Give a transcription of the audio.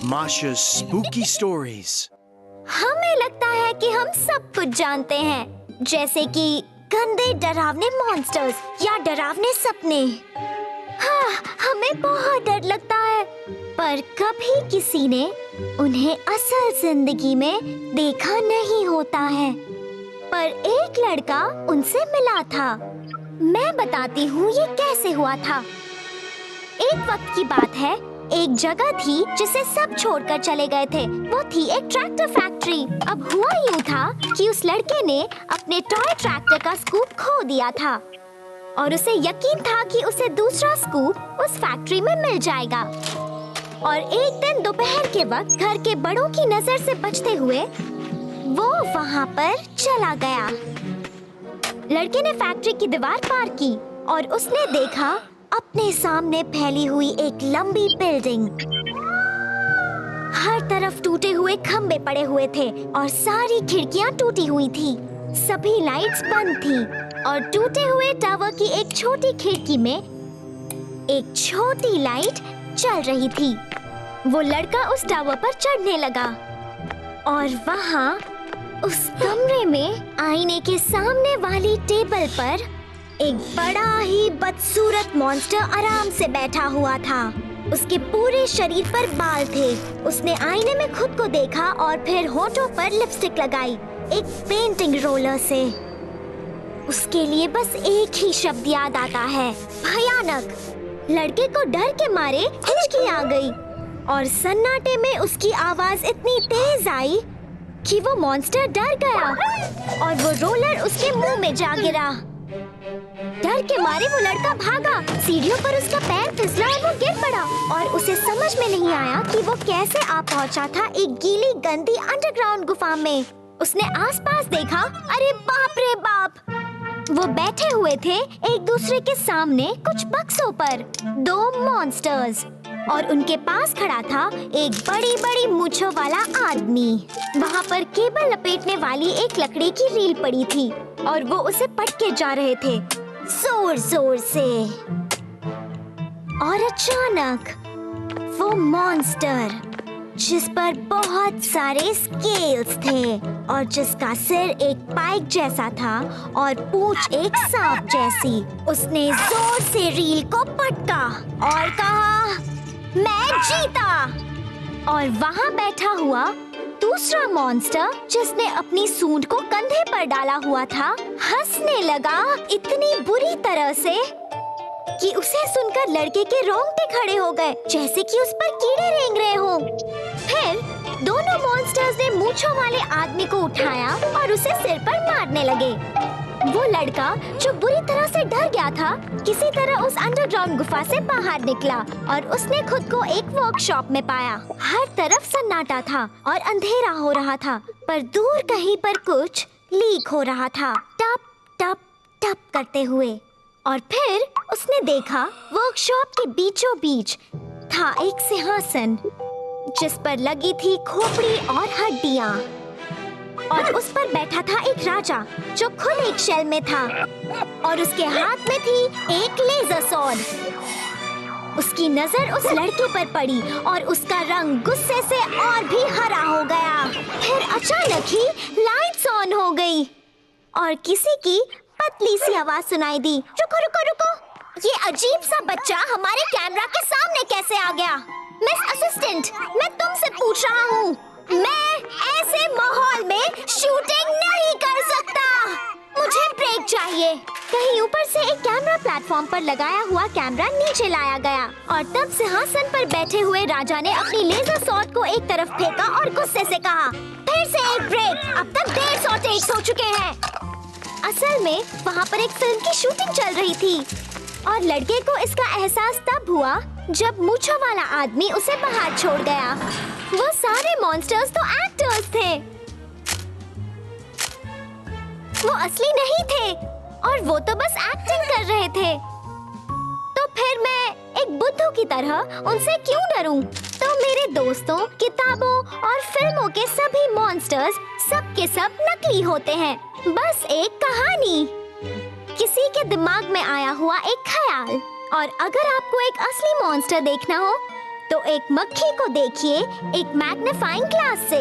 Masha's spooky stories. हमें लगता है कि हम सब कुछ जानते हैं, जैसे कि गंदे डरावने मॉन्स्टर्स या डरावने सपने। हाँ, हमें बहुत डर लगता है, पर कभी किसी ने उन्हें असल जिंदगी में देखा नहीं होता है। पर एक लड़का उनसे मिला था। मैं बताती हूँ ये कैसे हुआ था। एक वक्त की बात है, एक जगह थी जिसे सब छोड़कर चले गए थे। वो थी एक ट्रैक्टर फैक्ट्री। अब हुआ यूं था कि उस लड़के ने अपने टॉय ट्रैक्टर का स्कूप खो दिया था और उसे यकीन था कि उसे दूसरा स्कूप उस फैक्ट्री में मिल जाएगा। और एक दिन दोपहर के वक्त घर के बड़ों की नजर से बचते हुए वो वहाँ पर चला गया। लड़के ने फैक्ट्री की दीवार पार की और उसने देखा अपने सामने फैली हुई एक लंबी बिल्डिंग। हर तरफ टूटे हुए खंभे पड़े हुए थे और सारी खिड़कियां टूटी हुई थी। सभी लाइट्स बंद थी और टूटे हुए टावर की एक छोटी खिड़की में एक छोटी लाइट जल रही थी। वो लड़का उस टावर पर चढ़ने लगा और वहाँ उस कमरे में आईने के सामने वाली टेबल पर एक बड़ा ही बदसूरत मॉन्स्टर आराम से बैठा हुआ था। उसके पूरे शरीर पर बाल थे। उसने आईने में खुद को देखा और फिर होठों पर लिपस्टिक लगाई, एक पेंटिंग रोलर से। उसके लिए बस एक ही शब्द याद आता है, भयानक। लड़के को डर के मारे हिचकी आ गई और सन्नाटे में उसकी आवाज इतनी तेज आई कि वो मॉन्स्टर डर गया और वो रोलर उसके मुंह में जा गिरा। डर के मारे वो लड़का भागा। सीढ़ियों पर उसका पैर फिसला और वो गिर पड़ा और उसे समझ में नहीं आया कि वो कैसे आ पहुंचा था एक गीली गंदी अंडरग्राउंड गुफा में। उसने आसपास देखा, अरे बाप रे बाप! वो बैठे हुए थे एक दूसरे के सामने कुछ बक्सों पर, दो मॉन्स्टर्स, और उनके पास खड़ा था एक बड़ी बड़ी मूंछों वाला आदमी। वहाँ पर केबल लपेटने वाली एक लकड़ी की रील पड़ी थी और वो उसे पटके जा रहे थे जोर जोर से। और अचानक वो मॉन्स्टर, जिस पर बहुत सारे स्केल्स थे और जिसका सिर एक पाइक जैसा था और पूंछ एक सांप जैसी, उसने जोर से रील को पटका और कहा, मैं जीता। और वहाँ बैठा हुआ दूसरा मॉन्स्टर, जिसने अपनी सूंड को कंधे पर डाला हुआ था, हंसने लगा इतनी बुरी तरह से कि उसे सुनकर लड़के के रोंगटे खड़े हो गए, जैसे कि उस पर कीड़े रेंग रहे हों। फिर दोनों मॉन्स्टर्स ने मूंछों वाले आदमी को उठाया और उसे सिर पर मारने लगे। वो लड़का, जो बुरी तरह से डर गया था, किसी तरह उस अंडरग्राउंड गुफा से बाहर निकला और उसने खुद को एक वर्कशॉप में पाया। हर तरफ सन्नाटा था और अंधेरा हो रहा था, पर दूर कहीं पर कुछ लीक हो रहा था, टप टप टप करते हुए। और फिर उसने देखा वर्कशॉप के बीचों बीच था एक सिंहासन, जिस पर लगी थी खोपड़ी और हड्डियाँ, और उस पर बैठा था एक राजा जो खुद एक शेल में था और उसके हाथ में थी एक लेजर सॉर्ड। उसकी नजर उस लड़के पर पड़ी और उसका रंग गुस्से से और भी हरा हो गया। फिर अचानक ही लाइट्स ऑन हो गई और किसी की पतली सी आवाज सुनाई दी, रुको रुको रुको, ये अजीब सा बच्चा हमारे कैमरा के सामने कैसे आ गया? मिस असिस्टेंट, मैं तुमसे पूछ रहा हूँ, मैं ऐसे माहौल में शूटिंग नहीं कर सकता। मुझे ब्रेक चाहिए। कहीं ऊपर से एक कैमरा प्लेटफॉर्म पर लगाया हुआ कैमरा नीचे लाया गया और तब सिंहासन पर बैठे हुए राजा ने अपनी लेजर सॉर्ड को एक तरफ फेंका और गुस्से से कहा, फिर से एक ब्रेक, अब तक 150 टेक्स हो चुके हैं। असल में वहाँ पर एक फिल्म की शूटिंग चल रही थी और लड़के को इसका एहसास तब हुआ जब मूंछों वाला आदमी उसे बाहर छोड़ गया। वो सारे मॉन्स्टर्स तो एक्टर्स थे, वो असली नहीं थे और वो तो बस एक्टिंग कर रहे थे। तो फिर मैं एक बुद्धू की तरह उनसे क्यों डरूं? तो मेरे दोस्तों, किताबों और फिल्मों के सभी मॉन्स्टर्स सब के सब नकली होते हैं। बस एक कहानी, किसी के दिमाग में आया हुआ एक ख्याल। और अगर आपको एक असली मॉन्स्टर देखना हो तो एक मक्खी को देखिए एक मैग्नीफाइंग ग्लास से।